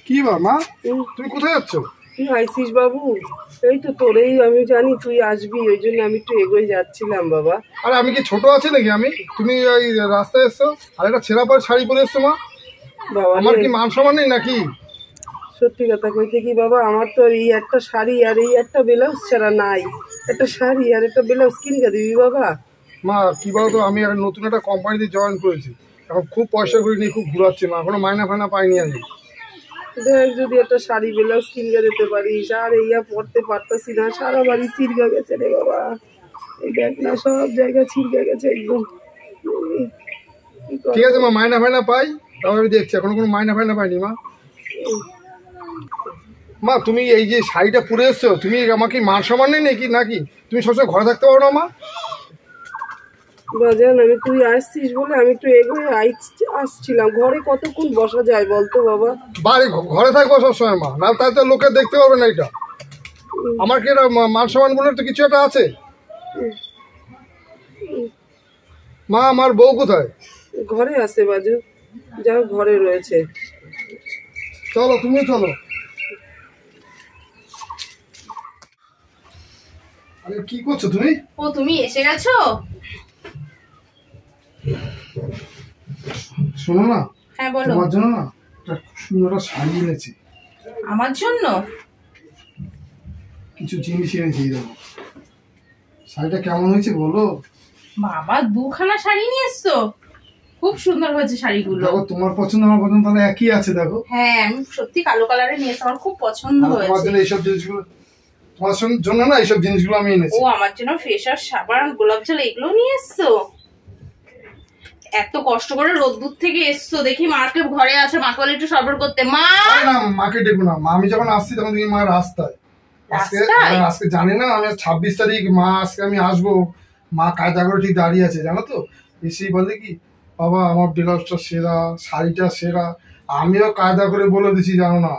কি মা, তুমি কোথায় যাচ্ছ? তুই আইসিস বাবু? এই তো তোরেই আমি জানি তুই আসবি, ওই জন্য আমি একটু এগোয় যাচ্ছিলাম বাবা। আরে আমি কি ছোট আছি নাকি? তুমি ওই রাস্তায় এসছো আর একটা ছেঁড়া পরে শাড়ি পরে এসছো মা। বাবা আমার কি মান সম্মান নেই নাকি? সত্যি কথা কইতে কি বাবা, আমার তো এই একটা শাড়ি আর এই একটা ব্লাউজ ছাড়া নাই। একটা শাড়ি আর একটা ব্লাউজ কিনে দিবি বাবা? মা কি বলতো, আমি নতুন একটা কোম্পানিতে জয়েন করেছি, এখন খুব পয়সা করে নিয়ে খুব ঘুরাচ্ছি মা, এখনো মাইনা ফাইনা পাইনি আমি। দেখ যদি একটা শাড়ি ব্লাউজ কিনে দিতে পারিস। আর এইয়া পড়তে পারতাছি না, সারা বাড়ি ছিড়কা গেছে রে বাবা। এই দেখ না, সব জায়গা ছিড়কা গেছে একদম। ঠিক আছে মা, মাইনা ফাইনা পাই তাও আমি দেখছি, এখনো কোনো মাইনা ফাইনা পাইনি মা। মা তুমি এই যে শাড়িটা পরে এসছো, তুমি আমাকে মান সম্মান নেই নাকি নাকি তুমি সবসময় ঘরে থাকতে পারো না মা? বাজান আমি তুই আসছিস বলে আমি একটু এগোয় আসছিলাম। ঘরে কতক্ষণ বসা যায় বলতো বাবা? বাড়ি ঘরে থাকবো সবসময় মা, না তাই তো লোকে দেখতে পারবে না। এটা আমার কি এটা মান সম্মান বলে তো কিছু একটা আছে মা? আমার বউ কোথায়? ঘরে আছে বাজু, যাও ঘরে রয়েছে। চলো তুমি চলো। আরে কি করছো তুমি? ও তুমি এসে গেছো? শোনো না, হ্যাঁ বলো। তোমার জন্য না একটা সুন্দর শাড়ি এনেছি। আমার জন্য কিছু জিনিস এনেছি, দেখো শাড়িটা কেমন হয়েছে বলো। বাবা দুখানা শাড়ি নিয়ে এসছো, খুব সুন্দর হয়েছে শাড়িগুলো। দেখো তোমার পছন্দ আমার পছন্দ তাহলে একই আছে। দেখো হ্যাঁ আমি সত্যি কালো কালারে নিয়ে এসেছি, আমার খুব পছন্দ হয়েছে। তোমার জন্য এইসব জিনিসগুলো, তোমার জন্য না এইসব জিনিসগুলো আমি এনেছি। ও আমার জন্য ফেসার সাবান গোলাপ জল এগুলো নিয়ে এসছো? এত কষ্ট করে রোদ্দুর থেকে এসছো, দেখি মাকে ঘরে আছে, মাকে বলে একটু সরবর করতে। মা না মাকে ডেকো না মা, আমি যখন আসছি তখন দেখি মা রাস্তায়। আজকে জানি না, আমি 26 তারিখ মা আজকে আমি আসবো, মা কায়দা করে ঠিক দাঁড়িয়ে আছে জানো তো। এসেই বলে কি বাবা আমার ব্লাউজটা সেরা, শাড়িটা সেরা। আমিও কায়দা করে বলে দিছি জানো না,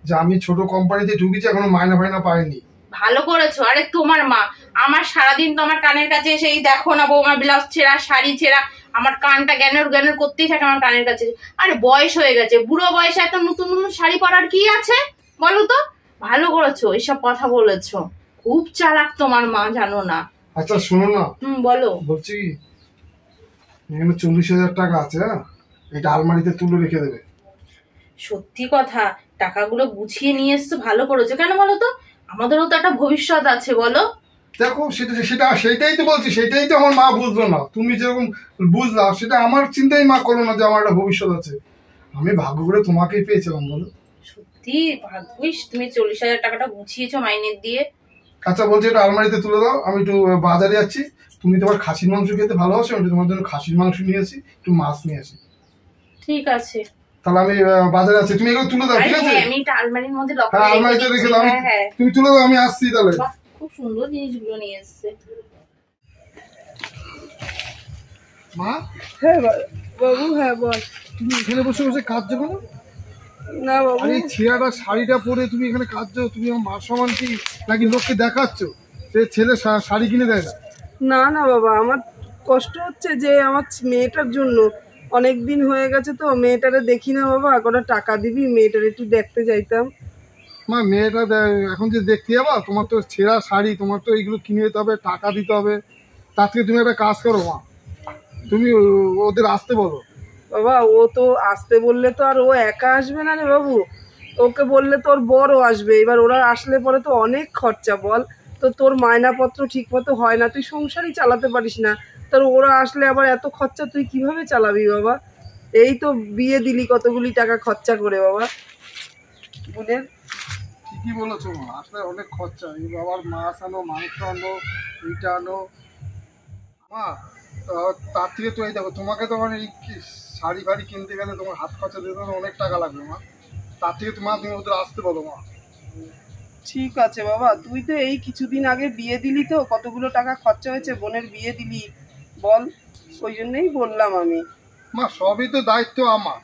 যে আমি ছোট কোম্পানিতে ঢুকেছি, এখনো মাইনা ফাইনা পাইনি। ভালো করেছো। আরে তোমার মা আমার সারাদিন তো আমার কানের কাছে এসে এই দেখো না বৌমা ব্লাউজ ছেঁড়া শাড়ি ছেঁড়া, আমার কানটা জ্ঞানের জ্ঞানের করতেই থাকে আমার কানের কাছে। আরে বয়স হয়ে গেছে, বুড়ো বয়সে এত নতুন নতুন শাড়ি পরার কি আছে বলো তো? ভালো করেছো, এসব কথা বলেছো। খুব চালাক তোমার মা, জানো না। আচ্ছা শোনো না, বলো। বলছি এখানে 40,000 টাকা আছে, হ্যাঁ এটা আলমারিতে তুলে রেখে দেবে। সত্যি কথা, টাকাগুলো গুছিয়ে নিয়ে এসছো, ভালো করেছো। কেন বলো তো, আমাদেরও তো একটা ভবিষ্যৎ আছে বলো। দেখো সেটাই তো বলছি, সেটাই তো আমার মা বুঝলো না। তুমি যেরকম বুঝলা সেটা আমার চিন্তাই মা করলো না যে আমার একটা ভবিষ্যৎ আছে। আমি ভাগ্য করে তোমাকেই পেয়েছিলাম বলো। সত্যি ভাগ্যিস তুমি 40,000 টাকাটা গুছিয়েছো মাইনের দিয়ে। আচ্ছা বলছি এটা আলমারিতে তুলে দাও, আমি একটু বাজারে যাচ্ছি। তুমি তোমার খাসির মাংস খেতে ভালোবাসো, আমি তোমার জন্য খাসির মাংস নিয়ে আসি, একটু মাছ নিয়ে আসি। ঠিক আছে তাহলে আমি বাজারে আছি, তুমি এগুলো তুলে দাও ঠিক আছে? আমি এটা আলমারির মধ্যে লক হ্যাঁ আলমারিতে রেখে দাও, তুমি তুলে দাও, আমি আসছি তাহলে। খুব সুন্দর জিনিসগুলো নিয়ে এসেছে মা। হ্যাঁ বাবু, হ্যাঁ বল। তুমি এখানে বসে বসে কাঁদছো কেন? না বাবু, এই ছেঁড়াটা শাড়িটা পরে তুমি এখানে কাঁদছো, তুমি আমার মান সম্মান কি নাকি লোককে দেখাচ্ছ যে ছেলে শাড়ি কিনে দেয় না? না না বাবা, আমার কষ্ট হচ্ছে যে আমার মেয়েটার জন্য। অনেক দিন হয়ে গেছে তো, মেয়েটারে দেখি না বাবা। কটা টাকা দিবি, মেয়েটার একটু দেখতে যাইতাম। মা মেয়েটা এখন যে দেখতে যাবা, তোমার তো ছেঁড়া শাড়ি, তোমার তো এইগুলো কিনে দিতে হবে, টাকা দিতে হবে। তার থেকে তুমি একটা কাজ করো মা, তুমি ওদের আসতে বলো। বাবা ও তো আসতে বললে তো আর ও একা আসবে না রে বাবু, ওকে বললে তোর বড়ও আসবে। এবার ওরা আসলে পরে তো অনেক খরচা বল। তো তোর মায়নাপত্র ঠিক মতো হয় না, তুই সংসারই চালাতে পারিস না, তোর ওরা আসলে আবার এত খরচা তুই কিভাবে চালাবি বাবা? এই তো বিয়ে দিলি কতগুলি টাকা খরচা করে বাবা বোনের। ঠিকই বলেছো মা, আসলে অনেক খরচা। এই বাবার মাছ আনো, মাংস আনো, এইটা আনো মা। তার থেকে তো এই দেখো, তোমাকে তো মানে এই শাড়ি ফাড়ি কিনতে গেলে তোমার হাত খরচা দিতে অনেক টাকা লাগবে মা। তার থেকে তুমি ওদের আসতে বলো মা। ঠিক আছে বাবা, তুই তো এই কিছুদিন আগে বিয়ে দিলি, তো কতগুলো টাকা খরচা হয়েছে, বোনের বিয়ে দিলি বল। ওই জন্যই বললাম আমি। মা সবই তো দায়িত্ব আমার,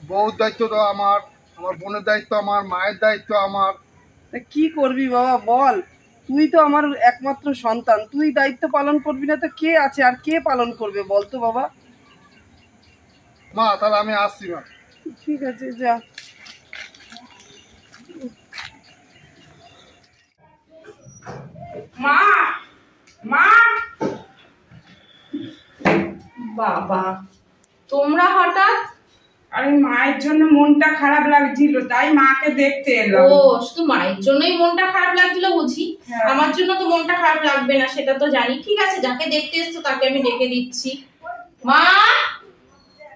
বউর দায়িত্ব তো আমার, আমার বোনের দায়িত্ব আমার, মায়ের দায়িত্ব আমার। তা কি করবি বাবা বল? তুই তো আমার একমাত্র সন্তান, তুই দায়িত্ব পালন করবি না তো কে আছে আর কে পালন করবে বল তো বাবা? মা তাহলে আমি আসছি মা। ঠিক আছে যা। মা মা বাবা তোমরা হঠাৎ? আরে মায়ের জন্য মনটা খারাপ লাগছিল তাই মাকে দেখতে এলাম। ও শুধু মায়ের জন্যই মনটা খারাপ লাগছিল বুঝি? আমার জন্য তো মনটা খারাপ লাগবে না সেটা তো জানি। ঠিক আছে যাকে দেখতে এসছো তাকে আমি ডেকে দিচ্ছি। মা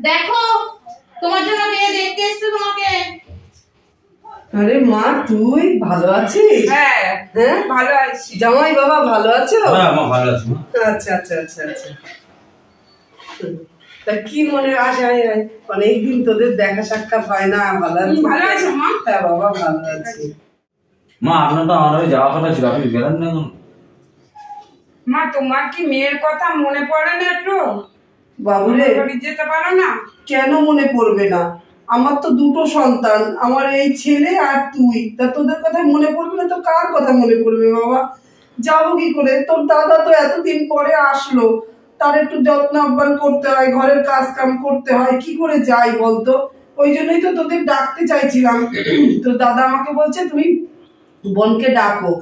দেখো তোমার জন্য কে দেখতে এসছে তোমাকে। আরে মা তুই ভালো আছিস? হ্যাঁ হ্যাঁ ভালো আছি। জামাই বাবা ভালো আছো? হ্যাঁ মা ভালো আছি মা। আচ্ছা আচ্ছা আচ্ছা আচ্ছা। তা কি মনে আশা, অনেকদিন তোদের দেখা সাক্ষাৎ হয় না। ভালো আছি? ভালো আছো মা? হ্যাঁ বাবা ভালো আছি। মা আপনার তো আমার যাওয়া কথা ছিল, আপনি গেলেন না এখন? মা তোমার কি মেয়ের কথা মনে পড়ে না একটু? বাবুরে বাড়ি যেতে পারো না? কেন মনে পড়বে না? আমার তো দুটো সন্তান, আমার এই ছেলে আর তুই। তা তোদের কথা মনে পড়বে না তো কার কথা মনে পড়বে বাবা? যাবো কি করে? তোর দাদা তো এতদিন পরে আসলো, তার একটু যত্ন আহ্বান করতে হয়, ঘরের কাজ কাম করতে হয়, কি করে যাই বলতো? ওই জন্যই তো তোদের ডাকতে চাইছিলাম। তো দাদা আমাকে বলছে তুমি বোনকে ডাকো,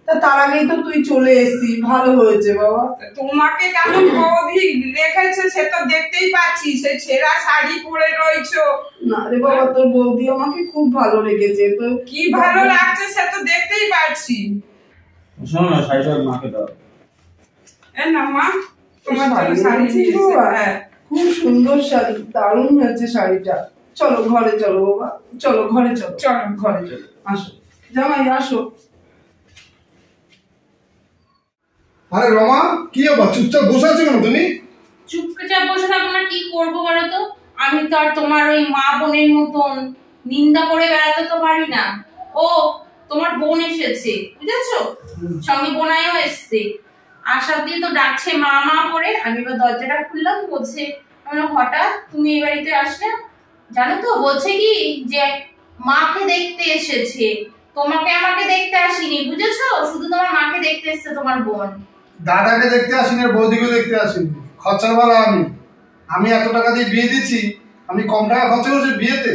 তা তার আগেই তো তুই চলে এসেছিস, ভালো হয়েছে বাবা। তোমাকে কেমন বৌদি রেখেছে সে তো দেখতেই পাচ্ছি, সে ছেঁড়া শাড়ি পরে রয়েছো। না রে বাবা, তোর বৌদি আমাকে খুব ভালো লেগেছে। তো কি ভালো লাগছে সে তো দেখতেই পাচ্ছি। শোনো না, শাড়িটা মাকে দাও। এ না মা তোমার জন্য শাড়ি নিয়েছি। হ্যাঁ খুব সুন্দর শাড়ি, দারুণ হয়েছে শাড়িটা। চলো ঘরে চলো বাবা, চলো ঘরে চলো, চলো ঘরে চলো, আসো জামাই আসো। আরে রমা কি ব্যাপার, চুপচাপ বসে আছো কেন তুমি? চুপচাপ বসে থাকবো না, কি করবো বলো তো? আমি তো আর তোমার ওই মা বোনের মতন নিন্দা করে বেড়াতে তো পারি না। ও তোমার বোন এসেছে বুঝেছো, সঙ্গে বোনাইও এসছে। আশা দিয়ে তো ডাকছে মা মা করে। আমি এবার দরজাটা খুললাম, বলছে হঠাৎ তুমি এই বাড়িতে আসলে। জানো তো বলছে কি যে মাকে দেখতে এসেছে, তোমাকে আমাকে দেখতে আসিনি বুঝেছো, শুধু তোমার মাকে দেখতে এসেছে তোমার বোন। দাদাকে দেখতে আসিনি, বৌদিকে দেখতে আসিনি। খরচার বেলা আমি এত টাকা দিয়ে বিয়ে দিচ্ছি, আমি কম টাকা খরচা করছি বিয়েতে?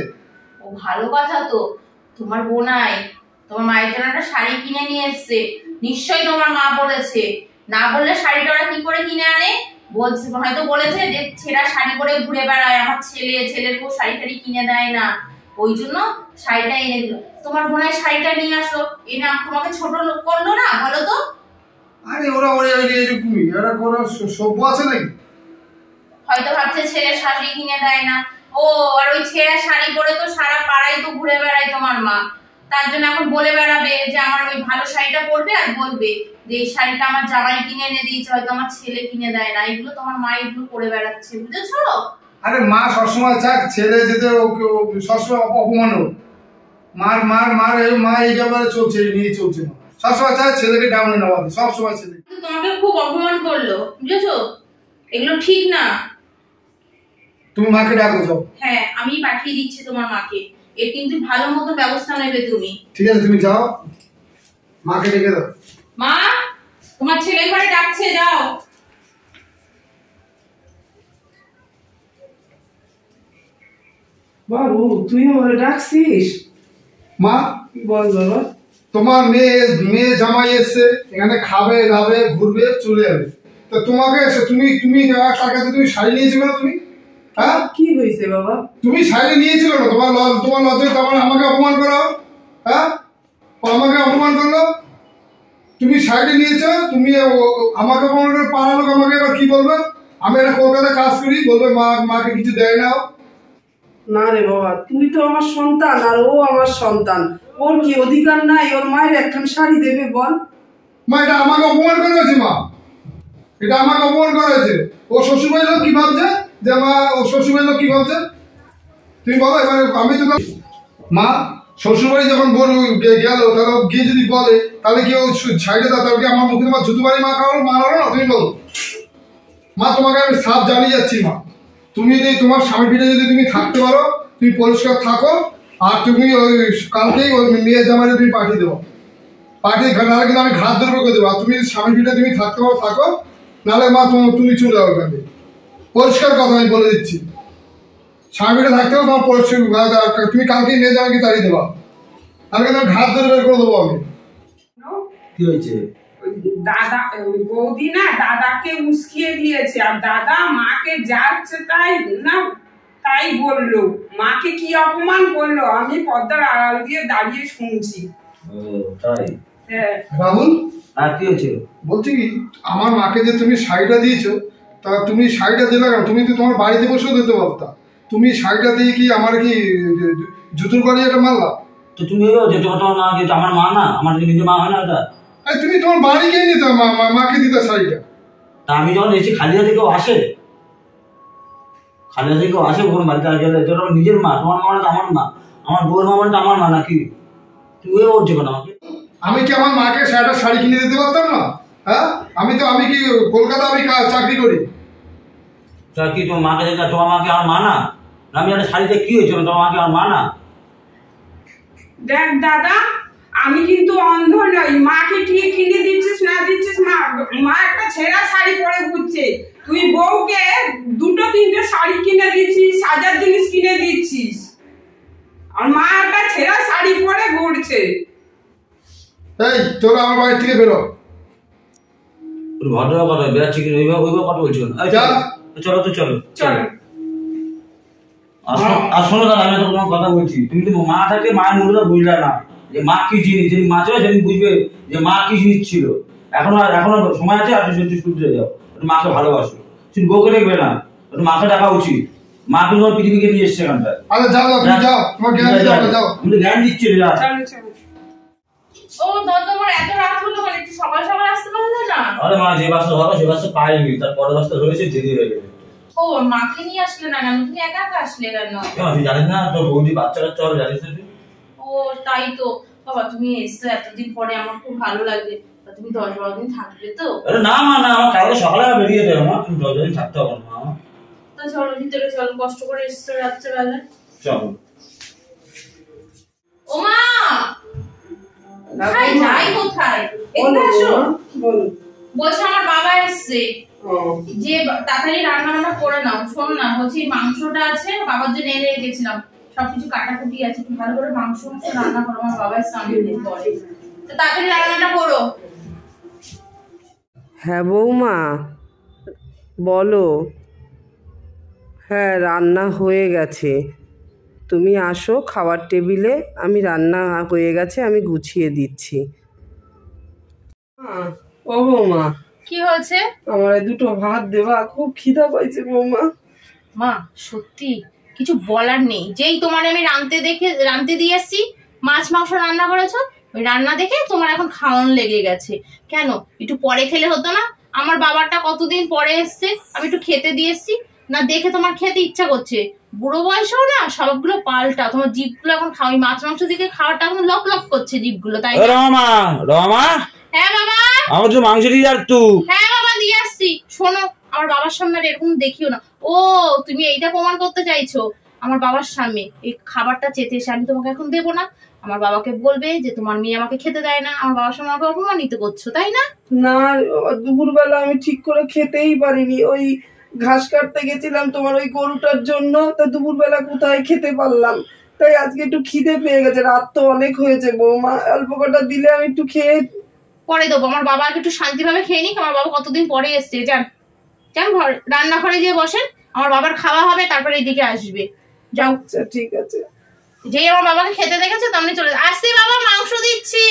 ও ভালো কথা তো, তোমার বোনাই তোমার মায়ের জন্য একটা শাড়ি কিনে নিয়ে এসছে। নিশ্চয়ই তোমার মা বলেছে, না বললে শাড়িটা ওরা কি করে কিনে আনে? বলছে হয়তো বলেছে যে ছেঁড়া শাড়ি পরে ঘুরে বেড়ায় আমার ছেলের বউ শাড়ি টাড়ি কিনে দেয় না, ওই জন্য শাড়িটা এনে দিল। তোমার বোনাই শাড়িটা নিয়ে আসলো, এনে তোমাকে ছোট লোক করলো না বলো তো? আরে ওরা এরকমই, ওরা কোনো সভ্য আছে নাকি? হয়তো ভাবছে ছেলের শাড়ি কিনে দেয় না। ও আর ওই ছেঁড়া শাড়ি পরে তো সারা পাড়ায় তো ঘুরে বেড়ায় তোমার মা, তার জন্য এখন বলে বেড়াবে যে আমার ওই ভালো শাড়িটা পরবে আর বলবে যে এই শাড়িটা আমার জামাই কিনে এনে দিয়েছে, হয়তো আমার ছেলে কিনে দেয় না। এগুলো তোমার মা এগুলো করে বেড়াচ্ছে বুঝেছো? আরে মা সবসময় চাক ছেলে যেতে সবসময় অপমান হোক। মা এই ব্যাপারে চলছে, নিয়ে চলছে না, সবসময় চায় ছেলেকে ডাউনে নেওয়া, সবসময় ছেলে। তোমাকে খুব অপমান করলো বুঝেছো, এগুলো ঠিক না। তুমি মাকে ডাকো যাও। হ্যাঁ আমি পাঠিয়ে দিচ্ছি তোমার মাকে, এর কিন্তু ভালো মতো ব্যবস্থা নেবে তুমি। ঠিক আছে তুমি যাও, মাকে ডেকে দাও। মা তোমার ছেলে ঘরে ডাকছে, যাও। বাবু তুই আমার ডাকছিস? মা বল বাবা। তোমার মেয়ে জামাই এসছে, এখানে খাবে দাবে ঘুরবে চলে যাবে, তো তোমাকে তুমি তার কাছে তুমি শাড়ি নিয়েছিল না? তুমি হ্যাঁ কি হয়েছে বাবা? তুমি শাড়ি নিয়েছিল না? তোমার লজ্জায় তোমার আমাকে অপমান করো। হ্যাঁ আমাকে অপমান করলো, তুমি শাড়ি নিয়েছো, তুমি আমাকে অপমান করে পাড়ার লোক আমাকে এবার কি বলবে? আমি এটা কলকাতায় কাজ করি, বলবে মাকে কিছু দেয় না। না রে বাবা, তুই তো আমার সন্তান আর ও আমার সন্তান, ওর কি অধিকার নাই ওর মায়ের একখান শাড়ি দেবে বল? মা এটা আমাকে অপমান করা হয়েছে, মা এটা আমাকে অপমান করা হয়েছে। ও শ্বশুরবাড়ির লোক কি ভাবছে যে মা, ও শ্বশুরবাড়ির লোক কি ভাবছে তুমি বলো এবার? আমি তো মা শ্বশুরবাড়ি যখন গেল তাহলে গিয়ে যদি বলে তাহলে কি ও ছাইড়ে দাও, তাহলে কি আমার মুখে তোমার জুতো বাড়ি মা খাওয়ার মানালো না? তুমি বলো মা, তোমাকে আমি সাফ জানিয়ে যাচ্ছি মা, তুমি যদি তোমার স্বামী পিঠে যদি তুমি থাকতে পারো তুমি পরিষ্কার থাকো, আর তুমি ওই কালকেই ওই মেয়ে জামাইটা তুমি পাঠিয়ে দেবো, পাঠিয়ে নাহলে কিন্তু আমি ঘাত ধরবে করে দেবো। আর তুমি স্বামী পিঠে তুমি থাকতে পারো থাকো, নাহলে মা তুমি চলে যাও এখানে, পরিষ্কার কথা আমি বলে দিচ্ছি। স্বামীটা থাকতেও তোমার পরিস্থিতি, তুমি কালকে নিয়ে যাবে কি তাড়িয়ে দেবা, কালকে তোমার ঘাট ধরে বের করে দেবো আমি। কি হয়েছে? দাদা বৌদি না দাদাকে উস্কিয়ে দিয়েছে, আর দাদা মাকে যাচ্ছে তাই বললো, মাকে কি অপমান করলো, আমি পর্দার আড়াল দিয়ে দাঁড়িয়ে শুনছি। তাই? হ্যাঁ। রাহুল, আর কি হয়েছে? বলছি কি, আমার মাকে যে তুমি শাড়িটা দিয়েছো, তা তুমি শাড়িটা দিলে কেন? তুমি তো তোমার বাড়িতে বসেও দিতে পারতা। তুমি শাড়িটা দিয়ে কি আমার কি জুতুর বাড়ি এটা মারলা? তো তুমি যে তোমার মা, যে আমার মা না, আমার নিজের মা হয় না ওটা? তুমি তোমার বাড়ি গিয়ে নিতে মাকে দিতে শাড়িটা। তা আমি যখন এসে খালি হাতে কেউ আসে, খালি হাতে কেউ আসে কোন বাড়িতে গেলে, এটা আমার নিজের মা। তোমার মা মানে আমার মা, আমার বউর মা মানে আমার মা নাকি? তুমি বলছো কেন আমাকে? আমি কি আমার মাকে শাড়ি কিনে দিতে পারতাম না? হ্যাঁ, আমি কি কলকাতা আমি চাকরি করি? তা কি তোমার মাকে দেখে তোমার মাকে আমার মা না? আমি একটা শাড়িতে কি হয়েছিল, তোমার মাকে আমার মা না? দেখ দাদা, আমি কিন্তু অন্ধ নই, মাকে কি কিনে দিচ্ছিস না দিচ্ছিস, মা একটা ছেঁড়া শাড়ি পরে ঘুরছে, তুই বউকে 2-3টে শাড়ি কিনে দিচ্ছিস, সাজার জিনিস কিনে দিচ্ছিস, আর মা একটা ছেঁড়া শাড়ি পরে ঘুরছে। এই তোরা আমার বাড়ি থেকে বেরো। ভদ্র কথা বেড়াচ্ছি কি ওইভাবে কথা বলছো না? চলো তো চলো চলো। আর শোনো দাদা, আমি তো তোমার কথা বলছি, তুমি তো মা থাকে, মায়ের মূল্য বুঝলে না যে মা কি জিনিস। যদি মা ছিল সেদিন বুঝবে যে মা কি জিনিস ছিল। এখনো সময় আছে, আর সত্যি শুধরে যাও, একটু মাকে ভালোবাসো, শুধু বউকে দেখবে না, একটু মাকে দেখা উচিত। মা কিন্তু তোমার পৃথিবীকে নিয়ে এসছে এখানটায়। আরে যাও যাও, তোমার জ্ঞান দিতে যাও, তুমি জ্ঞান দিচ্ছি যা। ও দাদা, তোমার এত রাত হলো মানে, একটু সকাল সকাল আসতে পারলে না? আরে মা, যে বাসটা হবে সে বাসটা পাইনি, তার পরের বাসটা ধরেছে, দেরি হয়ে গেছে। ও মাকে নিয়ে আসলে না কেন? তুমি একা একা আসলে কেন? তুই জানিস না তোর বৌদি বাচ্চা কাচ্চা হবে, জানিস না তুই? ও তাই তো বাবা, তুমি এসছো এতদিন পরে, আমার খুব ভালো লাগে। তুমি 10-12 দিন থাকবে তো? আরে না মা না, আমার কালকে সকালে বেরিয়ে যাবে মা, তুমি 10 দিন থাকতে হবে না মা। তো চলো ভিতরে চলো, কষ্ট করে এসছো রাত্রেবেলা। চলো। ও মা, কোথায় যাই, কোথায়? এখানে আসো। বলছে আমার বাবা এসছে, যে তাড়াতাড়ি রান্না বান্না করে নাও। শোন না, বলছি মাংসটা আছে, বাবার জন্য এনে রেখেছিলাম, সবকিছু কাটাকুটি আছে, একটু ভালো করে মাংস রান্না করো, আমার বাবা এসছে অনেকদিন পরে, তো তাড়াতাড়ি রান্নাটা করো। হ্যাঁ বৌমা বলো। হ্যাঁ, রান্না হয়ে গেছে, তুমি আসো খাবার টেবিলে, আমি রান্না হয়ে গেছে, আমি গুছিয়ে দিচ্ছি। ও বৌমা, কি হয়েছে? আমার 2টো ভাত দেবা, খুব খিদা পাইছে বৌমা। মা সত্যি কিছু বলার নেই, যেই তোমার আমি রাঁধতে দিয়ে এসছি, মাছ মাংস রান্না করেছো, ওই রান্না দেখে তোমার এখন খাওয়ানো লেগে গেছে। কেন একটু পরে খেলে হতো না? আমার বাবারটা কতদিন পরে এসছে, আমি একটু খেতে দিয়ে এসছি না, দেখে তোমার খেতে ইচ্ছা করছে। বুড়ো বয়সেও না সবগুলো পাল্টা, তোমার জিভগুলো এখন খাওয়াই, মাছ মাংস দিকে খাওয়াটা এখন লক লক করছে জিভগুলো, তাই না? রমা, হ্যাঁ বাবা, আমার তো মাংস দিয়ে যাস তুই। হ্যাঁ বাবা দিয়ে আসছি। শোনো, আমার বাবার সামনে এরকম দেখিও না। ও তুমি এইটা প্রমাণ করতে চাইছো আমার বাবার সামনে এই খাবারটা চেতে এসে আমি তোমাকে এখন দেবো না? আমার বাবাকে বলবে যে তোমার মেয়ে আমাকে খেতে দেয় না, আমার বাবার সামনে আমাকে অপমানিত করছো, তাই না? না, দুপুরবেলা আমি ঠিক করে খেতেই পারিনি, ওই ঘাস কাটতে গেছিলাম তোমার ওই গরুটার জন্য, তা দুপুরবেলা কোথায় খেতে পারলাম, তাই আজকে একটু খিদে পেয়ে গেছে, রাত তো অনেক হয়েছে বৌমা, অল্প কটা দিলে আমি একটু খেয়ে পরে দেবো। আমার বাবা একটু শান্তিভাবে খেয়ে নিক, আমার বাবা কতদিন পরে এসছে। যান যান, রান্নাঘরে গিয়ে বসেন, আমার বাবার খাওয়া হবে, তারপরে এইদিকে আসবে। যাও। আচ্ছা ঠিক আছে। যেই আমার বাবাকে খেতে দেখেছো তেমনি চলে আসছি। বাবা মাংস দিচ্ছি।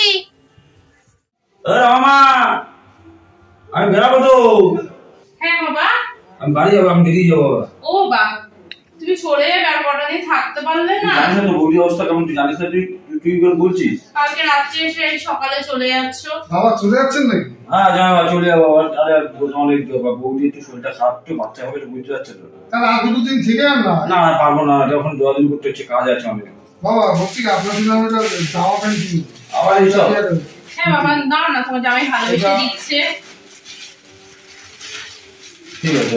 রমা, আমি বেরাবো তো। হ্যাঁ বাবা, আমি বাড়ি যাবো, আমি বেরিয়ে যাবো। ও বাবা, তুমি চলে যাবে, আর কটা দিন থাকতে পারলে না? জানিস না তো বৌদির অবস্থা কেমন, তুই জানিস না, তুই করে বলছিস। কালকে রাত্রে এসে সকালে চলে যাচ্ছ। বাবা চলে যাচ্ছেন নাকি? হ্যাঁ যাবো, চলে যাবো। আরে অনেক বৌদি একটু শরীরটা খারাপ, তো বাচ্চা হবে, বুঝতে পারছো তো। তাহলে আর 2 দিন থেকে আর না? না পারবো না, যখন 2 দিন করতে হচ্ছে, কাজ আছে অনেক। বাবা বলছি কি, আপনার জন্য আমি জামা প্যান্ট কিনি। আবার এইসব? হ্যাঁ বাবা, দাও না, তোমার জামাই ভালোবেসে দিচ্ছে। ঠিক আছে,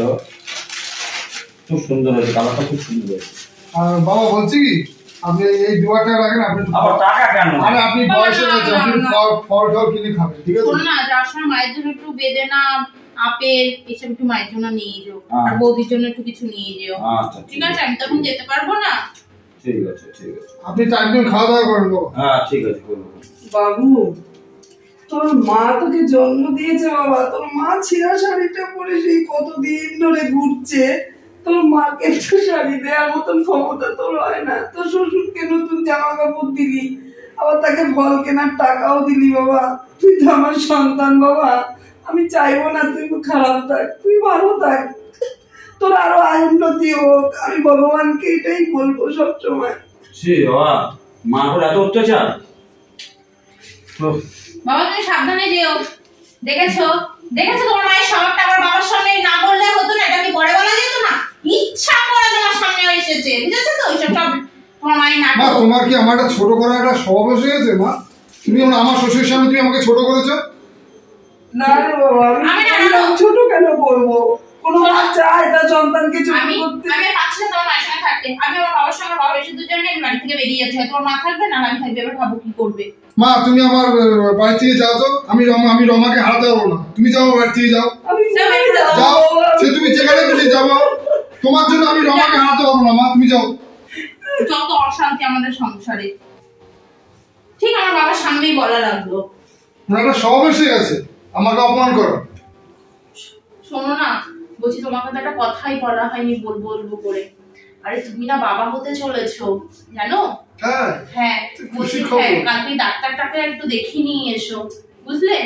খুব সুন্দর হয়েছে, কালারটা খুব সুন্দর হয়েছে। আর বাবা বলছি কি, আপনি এই 2 টাকা রাখেন, আপনি আবার টাকা কেন? আরে আপনি বয়সে গেছে, আপনি ফল টল কিনে খাবেন, ঠিক আছে? শোনো না, যার সময় মায়ের জন্য একটু বেদেনা আপেল এসব একটু মায়ের জন্য নিয়ে যেও, আর বৌদির জন্য একটু কিছু নিয়ে যেও। আচ্ছা ঠিক আছে, আমি তখন যেতে পারবো না। ঠিক আছে ঠিক আছে, আপনি টাইম টাইম খাওয়া দাওয়া করেন বাবা। হ্যাঁ ঠিক আছে করবো। বাবু, তোর মা তোকে জন্ম দিয়েছে বাবা, তোর মা ছেঁড়া শাড়িটা পরে সেই কতদিন ধরে ঘুরছে, তোর মাকে একটু শাড়ি দেওয়ার মতন ক্ষমতা তোর হয় না। তোর শ্বশুরকে নতুন জামা কাপড় দিলি, আবার তাকে ফল কেনার টাকাও দিলি বাবা। তুই তো আমার সন্তান বাবা, আমি চাইবো না তুই খারাপ থাক, তুই ভালো থাক, তোর আরো আয় উন্নতি হোক। আমি ভগবানকে এটাই বলবো সবসময়। সে বাবা, মা করে এত অত্যাচার। বাবা তুমি সাবধানে যেও। দেখেছো দেখেছো তোমার মায়ের স্বভাবটা আমার বাবার সামনে না বললে হতো না, এটা কি পরে বলা যেত না? ইচ্ছা করে তোমার সামনে এসেছে, বুঝেছো তো? ওইসব সব তোমার মায়ের নাটক। মা তোমার কি আমার একটা ছোট করার একটা স্বভাব এসে গেছে মা? তুমি আমার শ্বশুরের সামনে তুমি আমাকে ছোট করেছো। না রে বাবা, আমি ছোট কেন করবো? কোনো মা চায় তার সন্তানকে ছোট করতে? আমি পাচ্ছি না তোমার মায়ের সঙ্গে থাকতে। আমি আমার বাবার সঙ্গে, বাবা এসে দুজনে বাড়ি থেকে বেরিয়ে যাচ্ছে, তোমার মা থাকবে না আমি থাকবে, এবার ভাবো কি করবে। মা তুমি আমার বাড়ি থেকে যাও তো, আমি রমাকে হারাতে পারবো না। তুমি যাও বাড়ি থেকে যাও, যাও, সে তুমি যেখানে খুশি যাবো, তোমার জন্য আমি রমাকে হারাতে পারবো না। মা তুমি যাও। যত অশান্তি আমাদের সংসারে, ঠিক আমার বাবার সামনেই বলা লাগলো। না একটা স্বভাব এসে গেছে আমাকে অপমান করো। শোনো না, বলছি তোমাকে তো একটা কথাই বলা হয়নি, বলবো করে। আরে তুমি না বাবা হতে চলেছো, জানো? হ্যাঁ হ্যাঁ, খুশি বলছি খবর। হ্যাঁ, কালকে ডাক্তারটাকে একটু দেখিয়ে নিয়ে এসো, বুঝলে?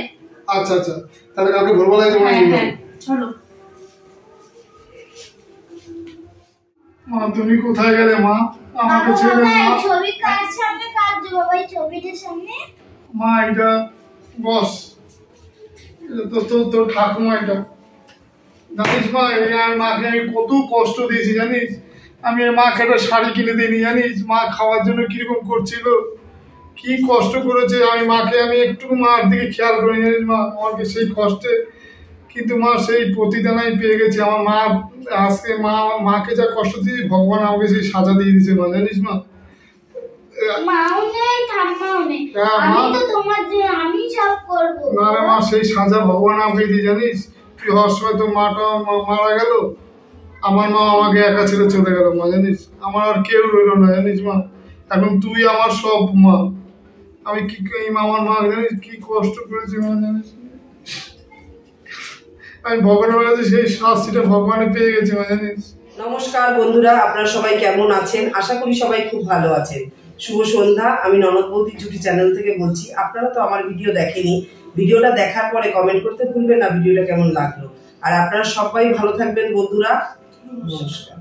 আচ্ছা আচ্ছা, তাহলে কালকে ভোরবেলায় তোমার হ্যাঁ হ্যাঁ, চলো। মা তুমি কোথায় গেলে মা? আমাকে ছেড়ে মা। ছবি কার সামনে কাটছো বাবা? এই ছবিটার সামনে মা এটা বস, এটা তো তোর ঠাকুমা। এটা জানিস মা, আর মাকে আমি কত কষ্ট দিয়েছি জানিস। আমি এর মাকে একটা শাড়ি কিনে দিইনি জানিস। মা খাওয়ার জন্য কিরকম করছিল, কি কষ্ট করেছে। আমি একটু মার দিকে খেয়াল করি জানিস মা, আমাকে সেই কষ্টে। কিন্তু মা সেই প্রতিদানাই পেয়ে গেছে। আমার মা আজকে মাকে যা কষ্ট দিয়েছি, ভগবান আমাকে সেই সাজা দিয়ে দিয়েছে মা, জানিস মা। মাও নেই ঠাম্মাও নেই, হ্যাঁ, আমি মা। তো তোমার জন্য আমি সব করবো। না রে মা, সেই সাজা ভগবান আমাকে দিয়ে, জানিস। তুই হওয়ার সময় তোর মাটা মারা গেল, আমার মা আমাকে একা ছেড়ে চলে গেল মা, জানিস। আমার আর কেউ রইল না জানিস মা। এখন তুই আমার সব মা। আমি কি আমার মা জানিস কি কষ্ট করেছি মা, জানিস। আমি ভগবানের কাছে সেই শাস্তিটা ভগবানে পেয়ে গেছি মা, জানিস। নমস্কার বন্ধুরা, আপনারা সবাই কেমন আছেন? আশা করি সবাই খুব ভালো আছেন। শুভ সন্ধ্যা, আমি ননদ বৌদি জুটি চ্যানেল থেকে বলছি। আপনারা তো আমার ভিডিও দেখেনি, ভিডিওটা দেখার পরে কমেন্ট করতে ভুলবেন না ভিডিওটা কেমন লাগলো। আর আপনারা সবাই ভালো থাকবেন বন্ধুরা। নমস্কার।